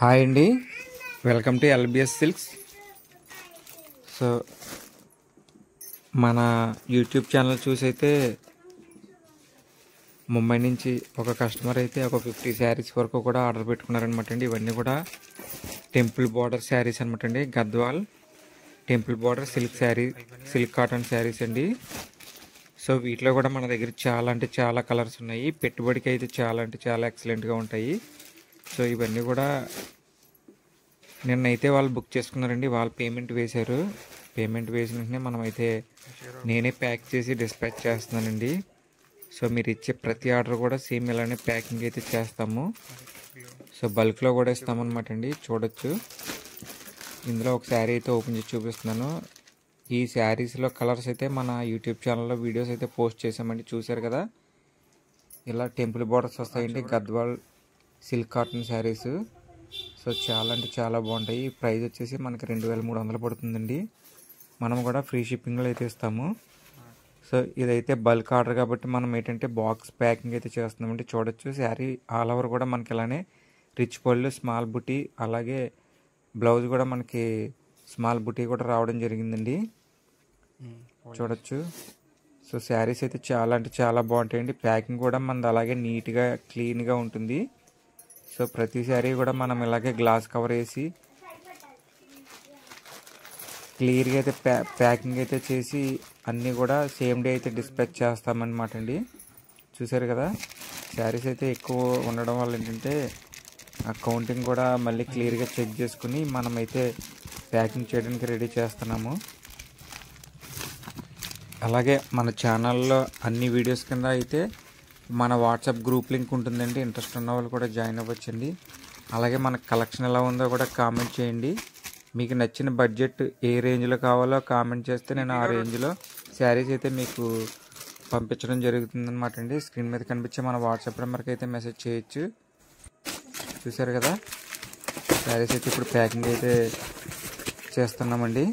Hi అండి, welcome to lbs silks. So మన YouTube channel చూసి అయితే ముంబై నుంచి ఒక కస్టమర్ అయితే ఒక 50 శారీస్ వరకు కూడా ఆర్డర్ పెట్టుకున్నారనమాట అండి. ఇవన్నీ కూడా టెంపుల్ బార్డర్ శారీస్ అనమాట అండి. Gadwal temple border silk cotton saris అండి. సో వీటిలో కూడా మన దగ్గర చాలా అంటే చాలా కలర్స్ ఉన్నాయి. పెట్టుబడికి అయితే చాలా అంటే చాలా ఎక్సలెంట్గా ఉంటాయి. సో ఇవన్నీ కూడా నిన్నైతే వాళ్ళు బుక్ చేసుకున్నారండి. వాళ్ళు పేమెంట్ వేశారు. పేమెంట్ వేసిన వెంటనే మనమైతే నేనే ప్యాక్ చేసి డిస్పాచ్ చేస్తున్నానండి. సో మీరు ఇచ్చే ప్రతి ఆర్డర్ కూడా సేమ్ ఇలానే ప్యాకింగ్ అయితే చేస్తాము. సో బల్క్లో కూడా ఇస్తామన్నమాట అండి. చూడొచ్చు, ఇందులో ఒక శారీ అయితే ఓపెన్ చేసి చూపిస్తున్నాను. ఈ శారీస్లో కలర్స్ అయితే మన యూట్యూబ్ ఛానల్లో వీడియోస్ అయితే పోస్ట్ చేసామండి, చూశారు కదా. ఇలా టెంపుల్ బార్డర్స్ వస్తాయండి, Gadwal silk cotton saris. So చాలా అంటే చాలా బాగుంటాయి. ప్రైస్ వచ్చేసి మనకి 2300 పడుతుందండి. మనం కూడా ఫ్రీ షిప్పింగ్లో అయితే ఇస్తాము. సో ఇదైతే బల్క్ ఆర్డర్ కాబట్టి మనం ఏంటంటే బాక్స్ ప్యాకింగ్ అయితే చేస్తున్నామండి. చూడొచ్చు, శారీ ఆల్ ఓవర్ కూడా మనకి ఇలానే రిచ్ పళ్ళు, స్మాల్ బుటీ, అలాగే బ్లౌజ్ కూడా మనకి స్మాల్ బుటీ కూడా రావడం జరిగిందండి. చూడొచ్చు. సో శారీస్ అయితే చాలా అంటే చాలా బాగుంటాయండి. ప్యాకింగ్ కూడా మనది అలాగే నీట్గా క్లీన్గా ఉంటుంది. సో ప్రతి శారీ కూడా మనం ఇలాగే గ్లాస్ కవర్ వేసి క్లియర్గా అయితే ప్యాకింగ్ అయితే చేసి అన్నీ కూడా సేమ్ డే అయితే డిస్పాచ్ చేస్తామన్నమాట అండి. చూసారు కదా, శారీస్ అయితే ఎక్కువ ఉండడం వల్ల ఏంటంటే ఆ కౌంటింగ్ కూడా మళ్ళీ క్లియర్గా చెక్ చేసుకుని మనమైతే ప్యాకింగ్ చేయడానికి రెడీ చేస్తున్నాము. అలాగే మన ఛానల్లో అన్ని వీడియోస్ కింద అయితే మన వాట్సాప్ గ్రూప్ లింక్ ఉంటుందండి. ఇంట్రెస్ట్ ఉన్న వాళ్ళు కూడా జాయిన్ అవ్వచ్చండి. అలాగే మన కలెక్షన్ ఎలా ఉందో కూడా కామెంట్ చేయండి. మీకు నచ్చిన బడ్జెట్ ఏ రేంజ్లో కావాలో కామెంట్ చేస్తే నేను ఆ రేంజ్లో శారీస్ అయితే మీకు పంపించడం జరుగుతుందన్నమాట అండి. స్క్రీన్ మీద కనిపించే మన వాట్సాప్ నెంబర్కి అయితే మెసేజ్ చేయొచ్చు. చూసారు కదా, శారీస్ అయితే ఇప్పుడు ప్యాకింగ్ అయితే చేస్తున్నామండి.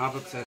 आप